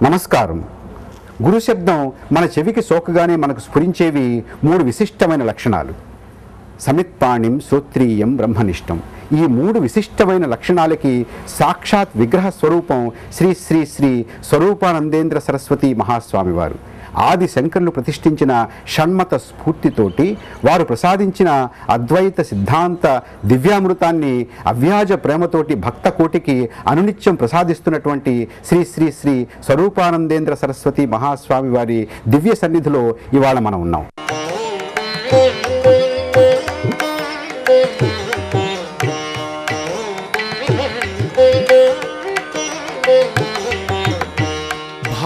నమస్కారం. గురు శబ్దం మన చెవికి సోకగానే మనకు స్ఫురించేవి మూడు విశిష్టమైన లక్షణాలు: సమిత్పాణిం, శ్రోత్రీయం, బ్రహ్మనిష్టం. ఈ మూడు విశిష్టమైన లక్షణాలకి సాక్షాత్ విగ్రహ స్వరూపం శ్రీ శ్రీ శ్రీ స్వరూపానందేంద్ర సరస్వతి మహాస్వామి వారు. ఆది శంకరులు ప్రతిష్ఠించిన షణ్మత స్ఫూర్తితోటి వారు ప్రసాదించిన అద్వైత సిద్ధాంత దివ్యామృతాన్ని అవ్యాజ ప్రేమతోటి భక్త కోటికి అనునిత్యం ప్రసాదిస్తున్నటువంటి శ్రీ శ్రీ శ్రీ స్వరూపానందేంద్ర సరస్వతి మహాస్వామి వారి దివ్య సన్నిధిలో ఇవాళ మనం ఉన్నాం.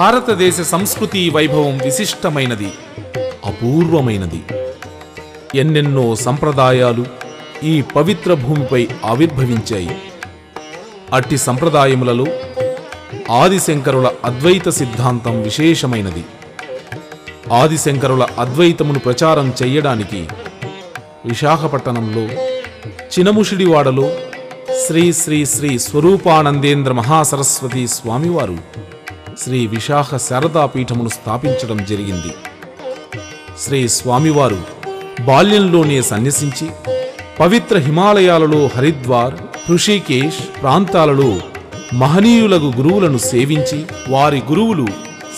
భారతదేశ సంస్కృతి వైభవం విశిష్టమైనది, అపూర్వమైనది. ఎన్నెన్నో సంప్రదాయాలు ఈ పవిత్ర భూమిపై ఆవిర్భవించాయి. అట్టి సంప్రదాయములలో ఆదిశంకరుల అద్వైత సిద్ధాంతం విశేషమైనది. ఆదిశంకరుల అద్వైతమును ప్రచారం చెయ్యడానికి విశాఖపట్టణంలో చినముషిడివాడలో శ్రీ శ్రీ శ్రీ స్వరూపానందేంద్ర మహాసరస్వతి స్వామివారు శ్రీ విశాఖ శారదాపీఠమును స్థాపించడం జరిగింది. శ్రీ స్వామివారు బాల్యంలోనే సన్యసించి పవిత్ర హిమాలయాలలో హరిద్వార్, హృషికేశ్ ప్రాంతాలలో మహనీయులకు గురువులను సేవించి వారి గురువులు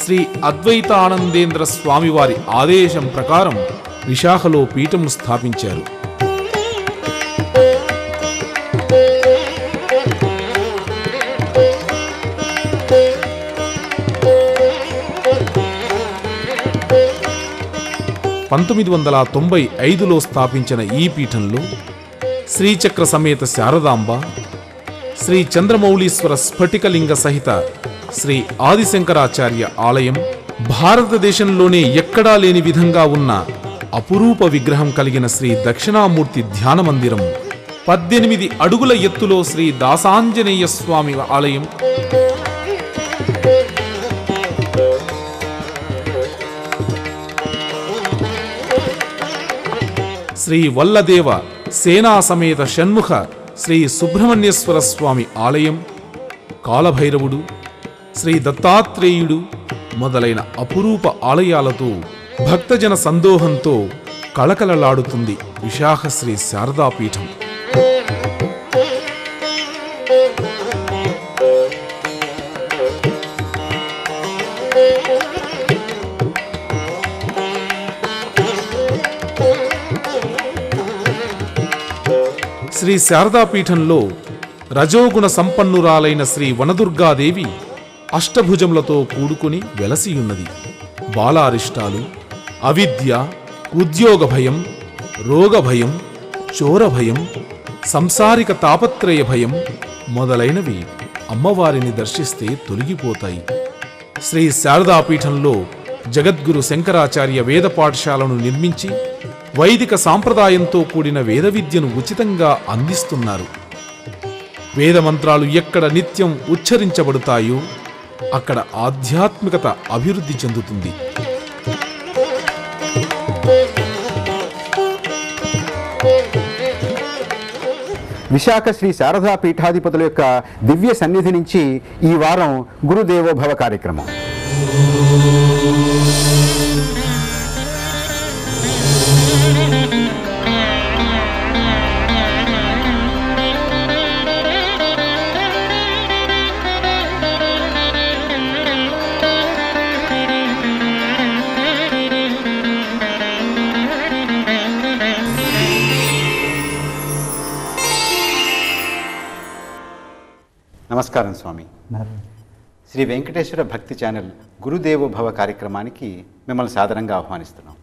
శ్రీ అద్వైతానందేంద్ర స్వామివారి ఆదేశం ప్రకారం విశాఖలో పీఠమును స్థాపించారు. (1995) స్థాపించిన ఈ పీఠంలో శ్రీచక్ర సమేత శారదాంబ, శ్రీ చంద్రమౌళీశ్వర స్ఫటికలింగ సహిత శ్రీ ఆదిశంకరాచార్య ఆలయం, భారతదేశంలోనే ఎక్కడా లేని విధంగా ఉన్న అపురూప విగ్రహం కలిగిన శ్రీ దక్షిణామూర్తి ధ్యాన మందిరం, 18 అడుగుల ఎత్తులో శ్రీ దాసాంజనేయ స్వామి ఆలయం, శ్రీ వల్లదేవ సేనా సమేత షణ్ముఖ శ్రీ సుబ్రహ్మణ్యేశ్వర స్వామి ఆలయం, కాలభైరవుడు, శ్రీ దత్తాత్రేయుడు మొదలైన అపురూప ఆలయాలతో భక్తజన సందోహంతో కళకళలాడుతుంది విశాఖ శ్రీ శారదాపీఠం. శ్రీ శారదాపీఠంలో రజోగుణ సంపన్నురాలైన శ్రీ వనదుర్గాదేవి అష్టభుజములతో కూడుకుని వెలసియున్నది. బాలారిష్టాలు, అవిద్య, ఉద్యోగ భయం, రోగ భయం, చోర భయం, సంసారిక తాపత్రయ భయం మొదలైనవి అమ్మవారిని దర్శిస్తే తొలగిపోతాయి. శ్రీ శారదాపీఠంలో జగద్గురు శంకరాచార్య వేద పాఠశాలను నిర్మించి వైదిక సాంప్రదాయంతో కూడిన వేద విద్యను ఉచితంగా అందిస్తున్నారు. వేద మంత్రాలు ఎక్కడ నిత్యం ఉచ్చరించబడతాయో అక్కడ ఆధ్యాత్మికత అభివృద్ధి చెందుతుంది. విశాఖ శ్రీ శారదా పీఠాధిపతుల యొక్క దివ్య సన్నిధి నుంచి ఈ వారం గురుదేవోభవ కార్యక్రమం. నమస్కారం స్వామి. శ్రీ వెంకటేశ్వర భక్తి ఛానల్ గురుదేవోభవ కార్యక్రమానికి మిమ్మల్ని సాదరంగా ఆహ్వానిస్తున్నాం.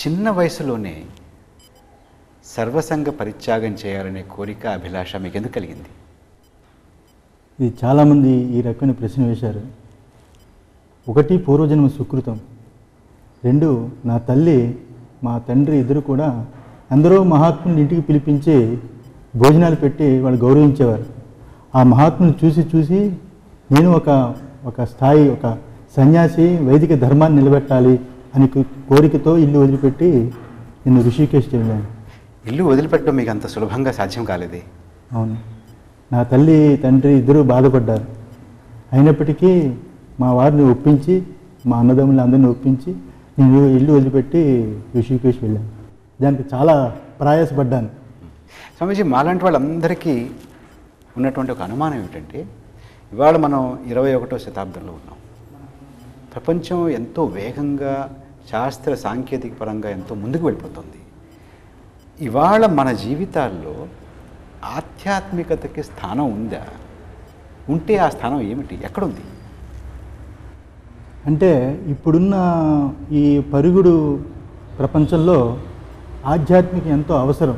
చిన్న వయసులోనే సర్వసంగ పరిత్యాగం చేయాలనే కోరిక, అభిలాష మీకు ఎందుకు కలిగింది? ఇది చాలామంది ఈ రకమైన ప్రశ్న వేశారు. ఒకటి, పూర్వజన్మ సుకృతం. 2, నా తల్లి మా తండ్రి ఇద్దరు కూడా అందరూ మహాత్ముని ఇంటికి పిలిపించి భోజనాలు పెట్టి వాళ్ళు గౌరవించేవారు. ఆ మహాత్ముని చూసి చూసి నేను ఒక స్థాయి, ఒక సన్యాసి వైదిక ధర్మాన్ని నిలబెట్టాలి అని కోరికతో ఇల్లు వదిలిపెట్టి నేను ఋషికేశ్ వెళ్ళాను. ఇల్లు వదిలిపెట్టడం మీకు అంత సులభంగా సాధ్యం కాలేదే? అవును, నా తల్లి తండ్రి ఇద్దరూ బాధపడ్డారు. అయినప్పటికీ మా వారిని ఒప్పించి, మా అన్నదమ్ములు అందరిని ఒప్పించి నేను ఇల్లు వదిలిపెట్టి ఋషికేశ్ వెళ్ళాను. దానికి చాలా ప్రయాసపడ్డాను. స్వామీజీ, మాలాంటి వాళ్ళందరికీ ఉన్నటువంటి ఒక అనుమానం ఏమిటంటే, ఇవాళ మనం 21వ శతాబ్దంలో ఉన్నాం. ప్రపంచం ఎంతో వేగంగా శాస్త్ర సాంకేతిక పరంగా ఎంతో ముందుకు వెళ్ళిపోతుంది. ఇవాళ మన జీవితాల్లో ఆధ్యాత్మికతకి స్థానం ఉందా? ఉంటే ఆ స్థానం ఏమిటి, ఎక్కడుంది? అంటే ఇప్పుడున్న ఈ పరుగుడు ప్రపంచంలో ఆధ్యాత్మికం ఎంతో అవసరం.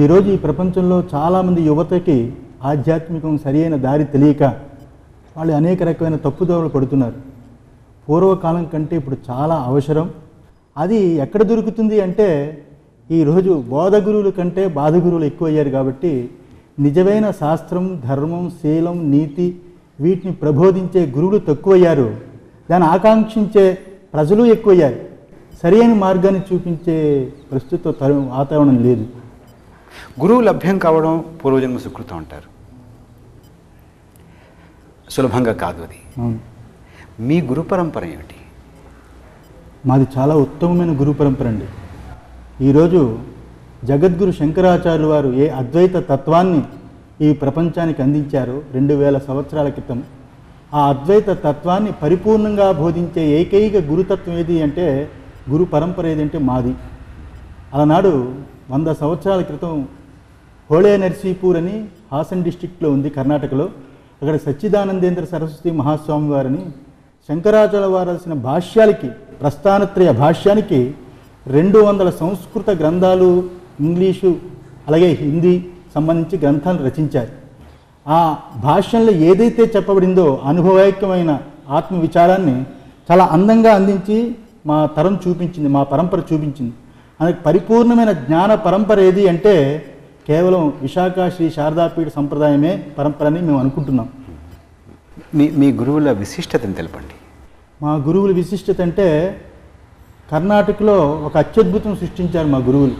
ఈరోజు ఈ ప్రపంచంలో చాలామంది యువతకి ఆధ్యాత్మికం సరియైన దారి తెలియక వాళ్ళు అనేక రకమైన తప్పుదోవలు పడుతున్నారు. పూర్వకాలం కంటే ఇప్పుడు చాలా అవసరం. అది ఎక్కడ దొరుకుతుంది అంటే, ఈరోజు బోధ గురువుల కంటే బాధ గురువులు ఎక్కువయ్యారు. కాబట్టి నిజమైన శాస్త్రం, ధర్మం, శీలం, నీతి వీటిని ప్రబోధించే గురువులు తక్కువయ్యారు. దాన్ని ఆకాంక్షించే ప్రజలు ఎక్కువయ్యారు. సరైన మార్గాన్ని చూపించే ప్రస్తుత వాతావరణం లేదు. గురువు లభ్యం కావడం పూర్వజన్మ సుకృతం అంటారు. సులభంగా కాదు అది. మీ గురు పరంపర ఏమిటి? మాది చాలా ఉత్తమమైన గురు పరంపర అండి. ఈరోజు జగద్గురు శంకరాచార్యులు వారు ఏ అద్వైత తత్వాన్ని ఈ ప్రపంచానికి అందించారో 2000 సంవత్సరాల క్రితం, ఆ అద్వైత తత్వాన్ని పరిపూర్ణంగా బోధించే ఏకైక గురుతత్వం ఏది అంటే, గురు పరంపర ఏదంటే మాది. అలనాడు 100 సంవత్సరాల క్రితం హోళే నర్సీపూర్ అని హాసన్ డిస్టిక్లో ఉంది, కర్ణాటకలో. అక్కడ సచ్చిదానందేంద్ర సరస్వతి మహాస్వామి వారిని శంకరాచార్య వారు రాసిన భాష్యాలకి, ప్రస్థానత్రయ భాష్యానికి 200 సంస్కృత గ్రంథాలు, ఇంగ్లీషు అలాగే హిందీ సంబంధించి గ్రంథాలు రచించారు. ఆ భాష్యంలో ఏదైతే చెప్పబడిందో అనుభవైక్యమైన ఆత్మ విచారాన్ని చాలా అందంగా అందించి మా తరం చూపించింది, మా పరంపర చూపించింది. అందుకు పరిపూర్ణమైన జ్ఞాన పరంపర ఏది అంటే కేవలం విశాఖ శ్రీ శారదాపీఠ సంప్రదాయమే పరంపరని మేము అనుకుంటున్నాం. మీ గురువుల విశిష్టతను తెలపండి. మా గురువుల విశిష్టత అంటే, కర్ణాటకలో ఒక అత్యద్భుతం సృష్టించారు మా గురువులు.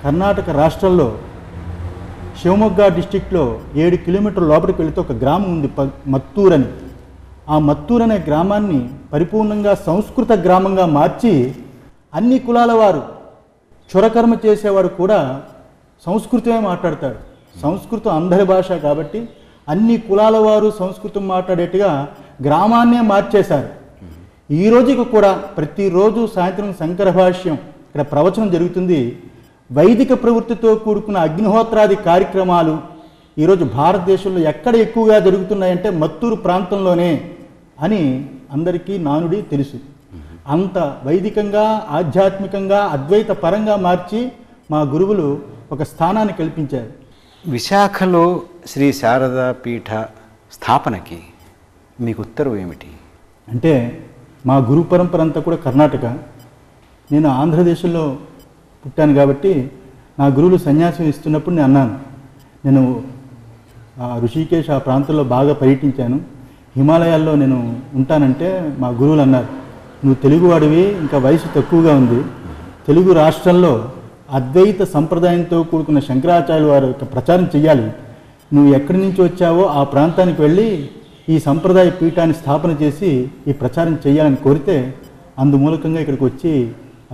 కర్ణాటక రాష్ట్రంలో శివమొగ్గ డిస్టిక్లో 7 కిలోమీటర్ల లోపలికి వెళితే ఒక గ్రామం ఉంది, మత్తూర్ అని. ఆ మత్తూర్ అనే గ్రామాన్ని పరిపూర్ణంగా సంస్కృత గ్రామంగా మార్చి, అన్ని కులాల వారు చురకర్మ చేసేవారు కూడా సంస్కృతమే మాట్లాడతాడు. సంస్కృతం అందరి భాష కాబట్టి అన్ని కులాల వారు సంస్కృతం మాట్లాడేట్టుగా గ్రామాన్నే మార్చేశారు. ఈ రోజుకి కూడా ప్రతిరోజు సాయంత్రం శంకర భాష్యం ఇక్కడ ప్రవచనం జరుగుతుంది. వైదిక ప్రవృత్తితో కూడుకున్న అగ్నిహోత్రాది కార్యక్రమాలు ఈరోజు భారతదేశంలో ఎక్కడ ఎక్కువగా జరుగుతున్నాయంటే మత్తూరు ప్రాంతంలోనే అని అందరికీ నానుడి తెలుసు. అంత వైదికంగా, ఆధ్యాత్మికంగా, అద్వైత పరంగా మార్చి మా గురువులు ఒక స్థానాన్ని కల్పించారు. విశాఖలో శ్రీ శారదా పీఠ స్థాపనకి మీకు ఉత్తర్వు ఏమిటి? అంటే మా గురు పరంపర అంతా కూడా కర్ణాటక. నేను ఆంధ్రదేశంలో పుట్టాను కాబట్టి నా గురువులు సన్యాసం ఇస్తున్నప్పుడు నేను అన్నాను, నేను ఋషికేశ్ ఆ ప్రాంతంలో బాగా పర్యటించాను, హిమాలయాల్లో నేను ఉంటానంటే మా గురువులు అన్నారు, నువ్వు తెలుగువాడివి, ఇంకా వయసు తక్కువగా ఉంది, తెలుగు రాష్ట్రంలో అద్వైత సంప్రదాయంతో కూడుకున్న శంకరాచార్యుల వారి యొక్క ప్రచారం చేయాలి, నువ్వు ఎక్కడి నుంచి వచ్చావో ఆ ప్రాంతానికి వెళ్ళి ఈ సంప్రదాయ పీఠాన్ని స్థాపన చేసి ఈ ప్రచారం చేయాలని కోరితే అందుమూలకంగా ఇక్కడికి వచ్చి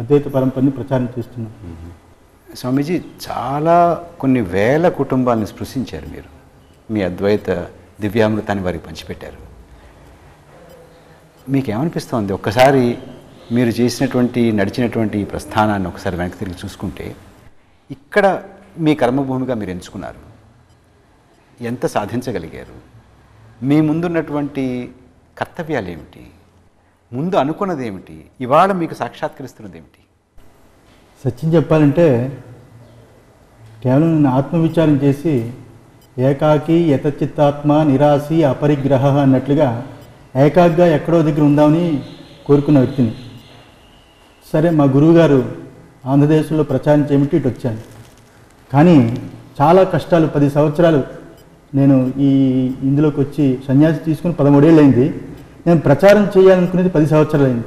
అద్వైత పరంపరని ప్రచారం చేస్తున్నాం. స్వామీజీ, చాలా కొన్ని వేల కుటుంబాలను స్పృశించారు మీరు. మీ అద్వైత దివ్యామృతాన్ని వారికి పంచిపెట్టారు. మీకేమనిపిస్తోంది? ఒక్కసారి మీరు చేసినటువంటి, నడిచినటువంటి ఈ ప్రస్థానాన్ని ఒకసారి వెనక్కి తిరిగి చూసుకుంటే, ఇక్కడ మీ కర్మభూమిగా మీరు ఎంచుకున్నారు, ఎంత సాధించగలిగారు? మీ ముందున్నటువంటి కర్తవ్యాలు ఏమిటి? ముందు అనుకున్నది ఏమిటి? ఇవాళ మీకు సాక్షాత్కరిస్తున్నది ఏమిటి? సత్యం చెప్పాలంటే కేవలం నేను ఆత్మవిచారం చేసి ఏకాకి యతచిత్తాత్మ నిరాశి అపరిగ్రహ అన్నట్లుగా ఏకాగ్గా ఎక్కడో దగ్గర ఉందామని కోరుకున్న వ్యక్తిని. సరే, మా గురువుగారు ఆంధ్రదేశంలో ప్రచారం చేయమంటే ఇటు వచ్చాను. కానీ చాలా కష్టాలు, 10 సంవత్సరాలు నేను ఇందులోకి వచ్చి సన్యాసి తీసుకుని 13 ఏళ్ళు అయింది. నేను ప్రచారం చేయాలనుకునేది 10 సంవత్సరాలు అయింది.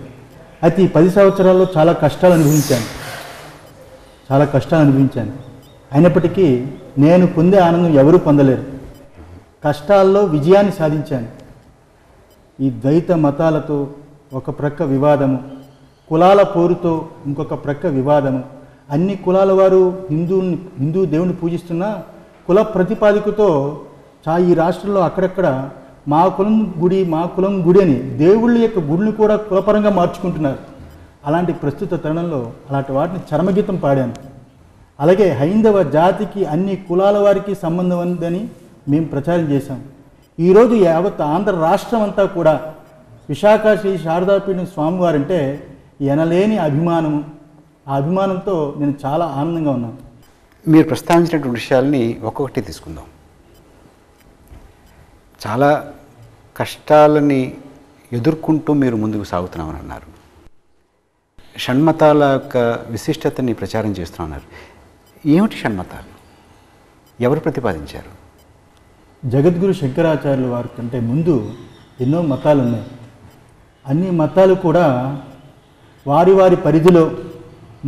అయితే ఈ 10 సంవత్సరాల్లో చాలా కష్టాలు అనుభవించాను. అయినప్పటికీ నేను పొందే ఆనందం ఎవరూ పొందలేరు. కష్టాల్లో విజయాన్ని సాధించాను. ఈ ద్వైత మతాలతో ఒక ప్రక్క వివాదము, కులాల పోరుతో ఇంకొక ప్రక్క వివాదము, అన్ని కులాల వారు హిందూ దేవుని పూజిస్తున్న కుల ప్రతిపాదికతో ఈ రాష్ట్రంలో అక్కడక్కడ మా కులం గుడి అని దేవుళ్ళ యొక్క గుడిని కూడా కులపరంగా మార్చుకుంటున్నారు. అలాంటి ప్రస్తుత తరుణంలో అలాంటి వాటిని చరమగీతం పాడాను. అలాగే హైందవ జాతికి అన్ని కులాల వారికి సంబంధం ఉందని మేము ప్రచారం చేశాం. ఈరోజు యావత్ ఆంధ్ర రాష్ట్రం అంతా కూడా విశాఖ శ్రీ శారదాపీఠం స్వామివారంటే ఎనలేని అభిమానము. ఆ అభిమానంతో నేను చాలా ఆనందంగా ఉన్నాను. మీరు ప్రస్తావించినటువంటి విషయాల్ని ఒక్కొక్కటి తీసుకుందాం. చాలా కష్టాలని ఎదుర్కొంటూ మీరు ముందుకు సాగుతున్నామని అన్నారు. షణ్మతాల యొక్క విశిష్టతని ప్రచారం చేస్తున్నారు. ఏమిటి షణ్మతాలు? ఎవరు ప్రతిపాదించారు? జగద్గురు శంకరాచార్యుల వారి కంటే ముందు ఎన్నో మతాలు ఉన్నాయి. అన్ని మతాలు కూడా వారి వారి పరిధిలో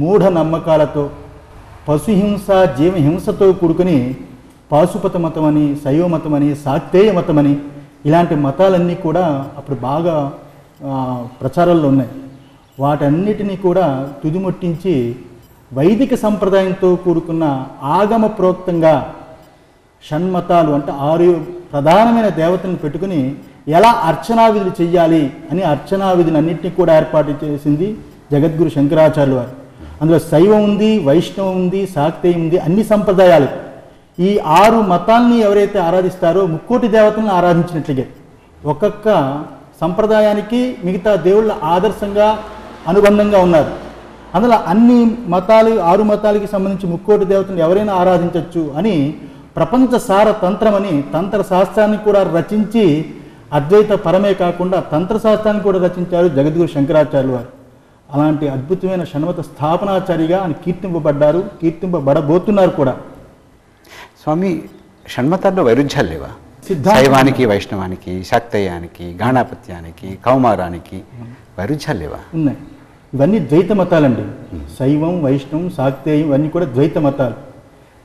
మూఢ నమ్మకాలతో, పశుహింస జీవహింసతో కూడుకుని పాశుపత మతం అని, శైవ మతం అని, శాక్తేయ మతం అని ఇలాంటి మతాలన్నీ కూడా అప్పుడు బాగా ప్రచారంలో ఉన్నాయి. వాటన్నిటినీ కూడా తుదిముట్టించి వైదిక సంప్రదాయంతో కూడుకున్న ఆగమ ప్రోక్తంగా షణ్మతాలు అంటే 6 ప్రధానమైన దేవతలను పెట్టుకుని ఎలా అర్చనా విధులు చెయ్యాలి అని అర్చనా విధులన్నింటినీ కూడా ఏర్పాటు చేసింది జగద్గురు శంకరాచార్యుల వారు. అందులో శైవం ఉంది, వైష్ణవం ఉంది, శాక్తేయం ఉంది, అన్ని సంప్రదాయాలు. ఈ 6 మతాల్ని ఎవరైతే ఆరాధిస్తారో ముక్కోటి దేవతలను ఆరాధించినట్లుగా ఒక్కొక్క సంప్రదాయానికి మిగతా దేవుళ్ళ ఆదర్శంగా అనుబంధంగా ఉన్నారు. అందులో అన్ని మతాలు 6 మతాలకి సంబంధించి ముక్కోటి దేవతలను ఎవరైనా ఆరాధించవచ్చు అని ప్రపంచ సార తంత్రం అని తంత్ర శాస్త్రాన్ని కూడా రచించి అద్వైత పరమే కాకుండా తంత్రశాస్త్రాన్ని కూడా రచించారు జగద్గురు శంకరాచార్యుల వారు. అలాంటి అద్భుతమైన షణ్మత స్థాపనాచారిగా ఆయన కీర్తింపబడ్డారు, కీర్తింపబడబోతున్నారు కూడా. స్వామి, షణ్మతాల్లో వైరుధ్యాలు లేవా? శైవానికి, వైష్ణవానికి, శాక్తేయానికి, గాణాపత్యానికి, కౌమారానికి వైరుధ్యాలు లేవా? ఉన్నాయి. ఇవన్నీ ద్వైత మతాలండి. శైవం, వైష్ణవం, శాక్తేయం ఇవన్నీ కూడా ద్వైత మతాలు.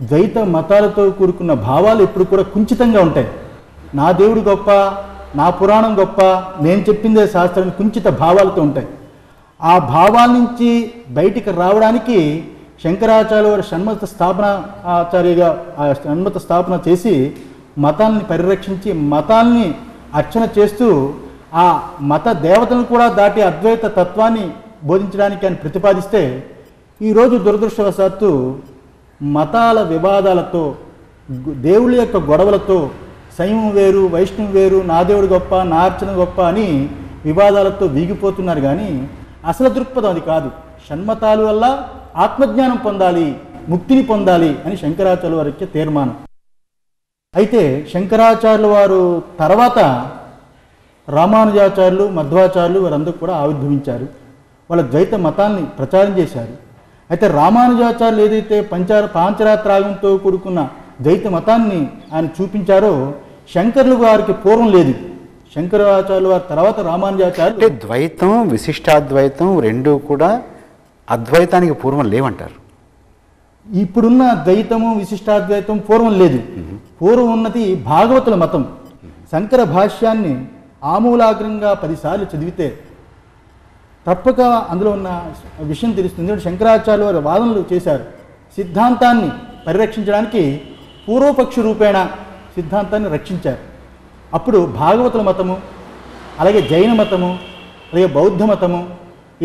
ద్వైత మతాలతో కూడుకున్న భావాలు ఎప్పుడు కూడా కుంచితంగా ఉంటాయి. నా దేవుడు గొప్ప, నా పురాణం గొప్ప, నేను చెప్పిందే శాస్త్రం, కుంచిత భావాలతో ఉంటాయి. ఆ భావాల నుంచి బయటికి రావడానికి శంకరాచార్య వారు షణ్మత స్థాపన ఆచార్యగా ఆ షణ్మత స్థాపన చేసి మతాల్ని పరిరక్షించి మతాల్ని అర్చన చేస్తూ ఆ మత దేవతలను కూడా దాటి అద్వైత తత్వాన్ని బోధించడానికి ఆయన ప్రతిపాదిస్తే ఈరోజు దురదృష్టవశాత్తు మతాల వివాదాలతో, దేవుళ్ళ యొక్క గొడవలతో, శైవం వేరు, వైష్ణవం వేరు, నా దేవుడు గొప్ప, నా అర్చన గొప్ప అని వివాదాలతో వీగిపోతున్నారు. కానీ అసలు దృక్పథం అది కాదు. షణ్మతాల వల్ల ఆత్మజ్ఞానం పొందాలి, ముక్తిని పొందాలి అని శంకరాచార్యుల వారికి తీర్మానం. అయితే శంకరాచార్యుల వారు తర్వాత రామానుజాచార్యులు, మధ్వాచార్యులు వారందరూ కూడా ఆవిర్భవించారు. వాళ్ళ ద్వైత మతాల్ని ప్రచారం చేశారు. అయితే రామానుజాచార్యులు ఏదైతే పాంచరాత్రాగంతో కూడుకున్న ద్వైత మతాన్ని ఆయన చూపించారో శంకరులు వారికి పూర్వం లేదు. శంకరాచార్యుల వారి తర్వాత రామానుజాచార్యులు. అంటే ద్వైతం, విశిష్టాద్వైతం రెండూ కూడా అద్వైతానికి పూర్వం లేవంటారు. ఇప్పుడున్న ద్వైతము, విశిష్టాద్వైతం పూర్వం లేదు. పూర్వం ఉన్నది భాగవతుల మతం. శంకర భాష్యాన్ని ఆమూలాగ్రంగా 10 సార్లు చదివితే తప్పక అందులో ఉన్న విషయం తెలుస్తుంది. శంకరాచార్యుల వారు వాదనలు చేశారు. సిద్ధాంతాన్ని పరిరక్షించడానికి పూర్వపక్ష రూపేణ సిద్ధాంతాన్ని రక్షించారు. అప్పుడు భాగవతుల మతము, అలాగే జైన మతము, అలాగే బౌద్ధ మతము,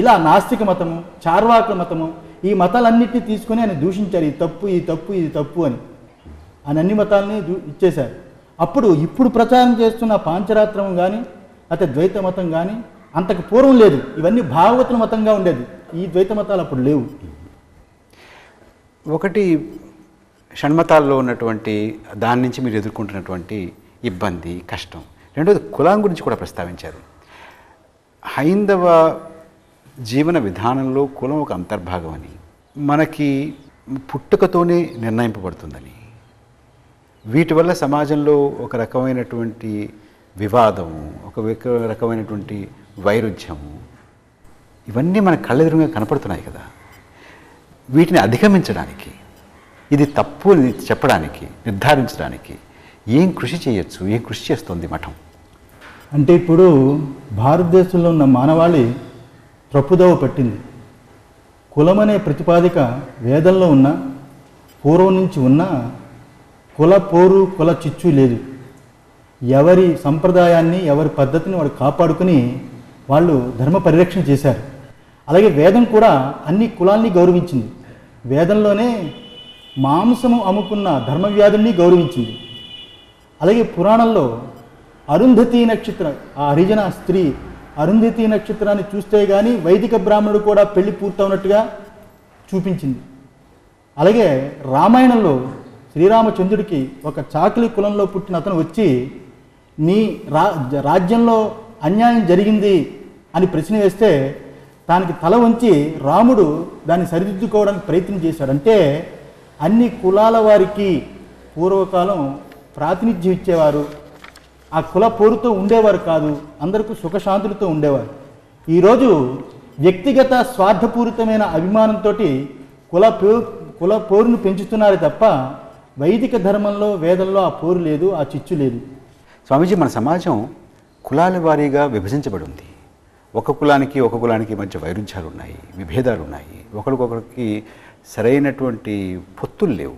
ఇలా నాస్తిక మతము, చార్వాకుల మతము, ఈ మతాలన్నింటినీ తీసుకొని ఆయన దూషించారు. ఇది తప్పు, ఇది తప్పు, ఇది తప్పు అని ఆయన అన్ని మతాలని ఇచ్చేశారు. అప్పుడు ఇప్పుడు ప్రచారం చేస్తున్న పాంచరాత్రం కానీ లేకపోతే ద్వైత మతం కానీ అంతకు పూర్వం లేదు. ఇవన్నీ భాగవతుల మతంగా ఉండేది. ఈ ద్వైత మతాలు అప్పుడు లేవు. ఒకటి షణ్మతాల్లో ఉన్నటువంటి దాని నుంచి మీరు ఎదుర్కొంటున్నటువంటి ఇబ్బంది, కష్టం. రెండోది కులం గురించి కూడా ప్రస్తావించారు. హైందవ జీవన విధానంలో కులం ఒక అంతర్భాగం అని, మనకి పుట్టుకతోనే నిర్ణయింపబడుతుందని, వీటి వల్ల సమాజంలో ఒక రకమైనటువంటి వివాదము, ఒక రకమైనటువంటి వైరుధ్యము, ఇవన్నీ మన కళ్ళెదురుగా కనపడుతున్నాయి కదా. వీటిని అధిగమించడానికి, ఇది తప్పు అని చెప్పడానికి, నిర్ధారించడానికి ఏం కృషి చేయొచ్చు, ఏం కృషి చేస్తుంది మఠం? అంటే ఇప్పుడు భారతదేశంలో ఉన్న మానవాళి తప్పుదోవ పట్టింది. కులం అనే ప్రతిపాదిక వేదంలో ఉన్న పూర్వం నుంచి ఉన్న కుల పోరు కుల చిచ్చు లేదు. ఎవరి సంప్రదాయాన్ని ఎవరి పద్ధతిని వాడు కాపాడుకుని వాళ్ళు ధర్మ పరిరక్షణ చేశారు. అలాగే వేదం కూడా అన్ని కులాల్ని గౌరవించింది. వేదంలోనే మాంసము అమ్ముకున్న ధర్మవ్యాధుల్ని గౌరవించింది. అలాగే పురాణంలో అరుంధతి నక్షత్రం, ఆ హరిజన స్త్రీ అరుంధతి నక్షత్రాన్ని చూస్తే కానీ వైదిక బ్రాహ్మణుడు కూడా పెళ్లి పూర్తవునట్టుగా చూపించింది. అలాగే రామాయణంలో శ్రీరామచంద్రుడికి ఒక చాకలి కులంలో పుట్టిన అతను వచ్చి నీ రాజ్యంలో అన్యాయం జరిగింది అని ప్రశ్న వేస్తే దానికి తల వంచి రాముడు దాన్ని సరిదిద్దుకోవడానికి ప్రయత్నం చేశాడు. అంటే అన్ని కులాల వారికి పూర్వకాలం ప్రాతినిధ్యం ఇచ్చేవారు. ఆ కుల పోరుతో ఉండేవారు కాదు, అందరికీ సుఖశాంతులతో ఉండేవారు. ఈరోజు వ్యక్తిగత స్వార్థపూరితమైన అభిమానంతో కుల పోరును పెంచుతున్నారు తప్ప వైదిక ధర్మంలో వేదంలో ఆ పోరు లేదు, ఆ చిచ్చు లేదు. స్వామీజీ, మన సమాజం కులాల వారీగా విభజించబడి ఉంది. ఒక కులానికి మధ్య వైరుధ్యాలు ఉన్నాయి, విభేదాలు ఉన్నాయి, ఒకరికొకరికి సరైనటువంటి పొత్తులు లేవు.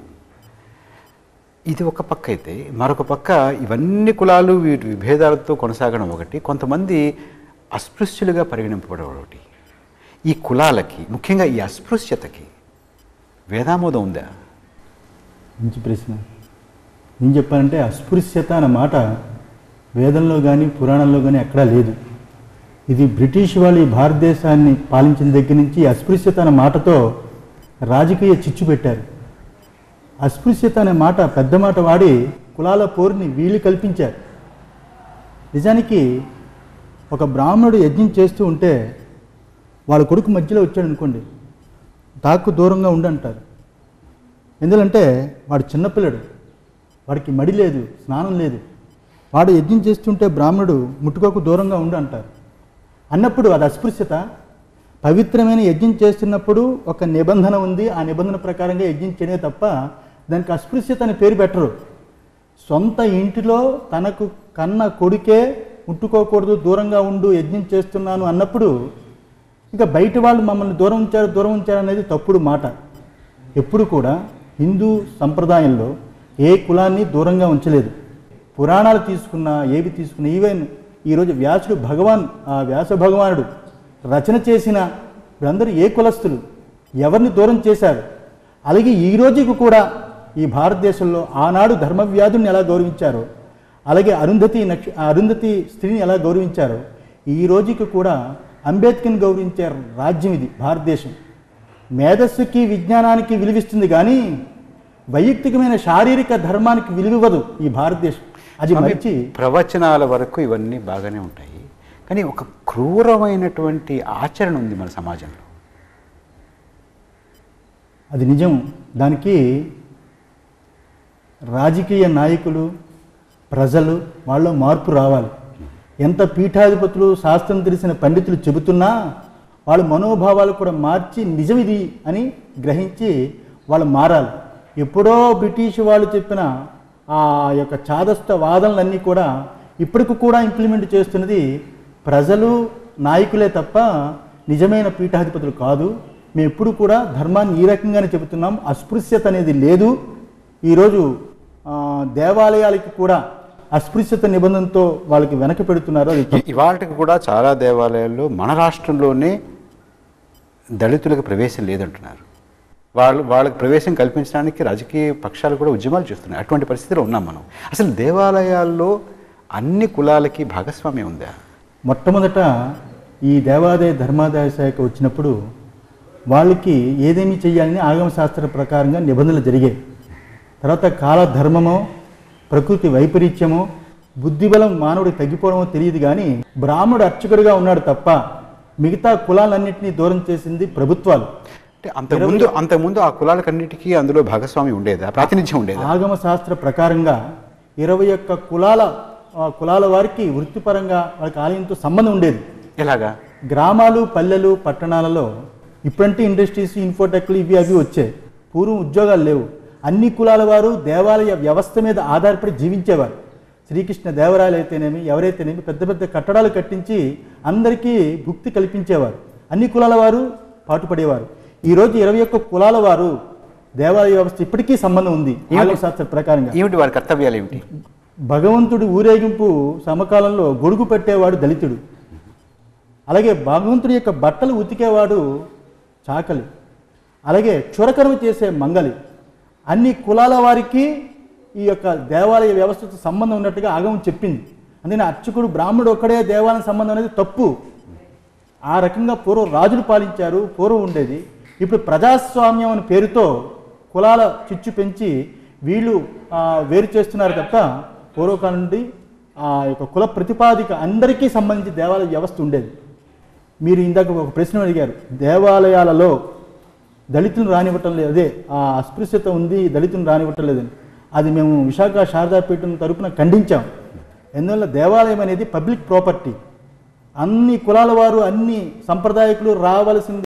ఇది ఒక పక్క అయితే, మరొక పక్క ఇవన్నీ కులాలు వీటి విభేదాలతో కొనసాగడం ఒకటి, కొంతమంది అస్పృశ్యులుగా పరిగణింపబడడం ఒకటి. ఈ కులాలకి, ముఖ్యంగా ఈ అస్పృశ్యతకి వేదామోదం ఉందా? మంచి ప్రశ్న. ఏం చెప్పాలంటే అస్పృశ్యత అన్న మాట వేదంలో కానీ పురాణంలో కానీ ఎక్కడా లేదు. ఇది బ్రిటిష్ వాళ్ళు ఈ భారతదేశాన్ని పాలించిన దగ్గర నుంచి అస్పృశ్యత అనే మాటతో రాజకీయ చిచ్చు పెట్టారు. అస్పృశ్యత అనే మాట పెద్ద మాట వాడి కులాల పోరుని వీళ్ళు కల్పించారు. నిజానికి ఒక బ్రాహ్మణుడు యజ్ఞం చేస్తూ ఉంటే వాళ్ళ కొడుకు మధ్యలో వచ్చాడు అనుకోండి, తాకు దూరంగా ఉండంటారు. ఎందుకంటే వాడు చిన్నపిల్లడు, వాడికి మడి లేదు, స్నానం లేదు, వాడు యజ్ఞం చేస్తుంటే బ్రాహ్మణుడు ముట్టుకోకు దూరంగా ఉండు అంటారు. అన్నప్పుడు అది అస్పృశ్యత. పవిత్రమైన యజ్ఞం చేస్తున్నప్పుడు ఒక నిబంధన ఉంది, ఆ నిబంధన ప్రకారంగా యజ్ఞం చేయడే తప్ప దానికి అస్పృశ్యత అని పేరు పెట్టరు. సొంత ఇంటిలో తనకు కన్న కొడుకే ముట్టుకోకూడదు, దూరంగా ఉండు, యజ్ఞం చేస్తున్నాను అన్నప్పుడు ఇంకా బయట వాళ్ళు మమ్మల్ని దూరం ఉంచారు అనేది తప్పుడు మాట. ఎప్పుడు కూడా హిందూ సంప్రదాయంలో ఏ కులాన్ని దూరంగా ఉంచలేదు. పురాణాలు తీసుకున్నా, ఏవి తీసుకున్నా, ఈవెన్ ఈరోజు వ్యాసుడు వ్యాస భగవానుడు రచన చేసిన వీళ్ళందరూ ఏ కులస్తులు, ఎవరిని దూరం చేశారు. అలాగే ఈ రోజుకు కూడా ఈ భారతదేశంలో ఆనాడు ధర్మవ్యాధుల్ని ఎలా గౌరవించారో, అలాగే అరుంధతి స్త్రీని ఎలా గౌరవించారో, ఈ రోజుకి కూడా అంబేద్కర్ని గౌరవించే రాజ్యం ఇది భారతదేశం. మేధస్సుకి విజ్ఞానానికి విలువిస్తుంది కానీ వైయక్తికమైన శారీరక ధర్మానికి విలువివ్వదు ఈ భారతదేశం. అది మంచి ప్రవచనాల వరకు ఇవన్నీ బాగానే ఉంటాయి, కానీ ఒక క్రూరమైనటువంటి ఆచరణ ఉంది మన సమాజంలో. అది నిజం. దానికి రాజకీయ నాయకులు, ప్రజలు వాళ్ళలో మార్పు రావాలి. ఎంత పీఠాధిపతులు, శాస్త్రం తెలిసిన పండితులు చెబుతున్నా వాళ్ళ మనోభావాలు కూడా మార్చి నిజం ఇది అని గ్రహించి వాళ్ళు మారాలి. ఎప్పుడో బ్రిటిష్ వాళ్ళు చెప్పిన ఆ యొక్క చాదస్త వాదనలన్నీ కూడా ఇప్పటికి కూడా ఇంప్లిమెంట్ చేస్తున్నది ప్రజలు, నాయకులే తప్ప నిజమైన పీఠాధిపతులు కాదు. మేము ఎప్పుడు కూడా ధర్మాన్ని ఈ రకంగానే చెబుతున్నాం. అస్పృశ్యత అనేది లేదు. ఈరోజు దేవాలయాలకి కూడా అస్పృశ్యత నిబంధనతో వాళ్ళకి వెనక పెడుతున్నారు. ఇవాళకి కూడా చాలా దేవాలయాల్లో మన రాష్ట్రంలోనే దళితులకు ప్రవేశం లేదంటున్నారు. వాళ్ళకి ప్రవేశం కల్పించడానికి రాజకీయ పక్షాలు కూడా ఉద్యమాలు చేస్తున్నాయి. అటువంటి పరిస్థితిలో ఉన్నాం మనం. అసలు దేవాలయాల్లో అన్ని కులాలకి భాగస్వామ్యం ఉందా? మొట్టమొదట ఈ దేవాదాయ ధర్మాదాయ శాఖ వచ్చినప్పుడు వాళ్ళకి ఏదేమి చేయాలని ఆగమశాస్త్ర ప్రకారంగా నిబంధనలు జరిగాయి. తర్వాత కాలధర్మమో, ప్రకృతి వైపరీత్యమో, బుద్ధిబలం మానవుడికి తగ్గిపోవడమో తెలియదు కానీ బ్రాహ్మణుడు అర్చకుడిగా ఉన్నాడు తప్ప మిగతా కులాలన్నింటినీ దూరం చేసింది ప్రభుత్వాలు. అంటే అంతకుముందు ఆ కులాలకన్నిటికీ అందులో భాగస్వామ్యం ఉండేదా, ప్రాతినిధ్యం ఉండేదా? ఆగమశాస్త్ర ప్రకారంగా 21 కులాల వారికి వృత్తిపరంగా వాళ్ళకి ఆలయంతో సంబంధం ఉండేది. ఎలాగా? గ్రామాలు, పల్లెలు, పట్టణాలలో ఇప్పుడంటే ఇండస్ట్రీస్, ఇన్ఫోటెక్లు ఇవి అవి వచ్చాయి. పూర్వం ఉద్యోగాలు లేవు. అన్ని కులాల వారు దేవాలయ వ్యవస్థ మీద ఆధారపడి జీవించేవారు. శ్రీకృష్ణ దేవరాయలు అయితేనేమి ఎవరైతేనేమి పెద్ద పెద్ద కట్టడాలు కట్టించి అందరికీ భుక్తి కల్పించేవారు. అన్ని కులాల వారు పాటుపడేవారు. ఈరోజు 21 కులాల వారు దేవాలయ వ్యవస్థ ఇప్పటికీ సంబంధం ఉంది ఆగమ శాస్త్ర ప్రకారంగా. ఏమిటి వారి కర్తవ్యాలు ఏమిటి? భగవంతుడి ఊరేగింపు సమకాలంలో గొడుగు పెట్టేవాడు దళితుడు, అలాగే భగవంతుడి యొక్క బట్టలు ఉతికేవాడు చాకలి, అలాగే చురకర్మ చేసే మంగలి. అన్ని కులాల వారికి ఈ యొక్క దేవాలయ వ్యవస్థతో సంబంధం ఉన్నట్టుగా ఆగమం చెప్పింది. అందుకని అర్చకుడు బ్రాహ్మణుడు ఒక్కడే దేవాలయ సంబంధం అనేది తప్పు. ఆ రకంగా పూర్వం రాజులు పాలించారు, పూర్వం ఉండేది. ఇప్పుడు ప్రజాస్వామ్యం అనే పేరుతో కులాల చిచ్చు పెంచి వీళ్ళు వేరు చేస్తున్నారు తప్ప పూర్వకాలం నుండి ఆ యొక్క కుల ప్రతిపాదిక అందరికీ సంబంధించి దేవాలయ వ్యవస్థ ఉండేది. మీరు ఇందాక ఒక ప్రశ్న అడిగారు, దేవాలయాలలో దళితులను రానివ్వటం లేదు, అదే ఆ అస్పృశ్యత ఉంది, దళితులను రానివ్వటం లేదని. అది మేము విశాఖ శారదాపీఠం తరపున ఖండించాం. ఎందువల్ల దేవాలయం అనేది పబ్లిక్ ప్రాపర్టీ, అన్ని కులాల వారు అన్ని సంప్రదాయకులు రావాల్సింది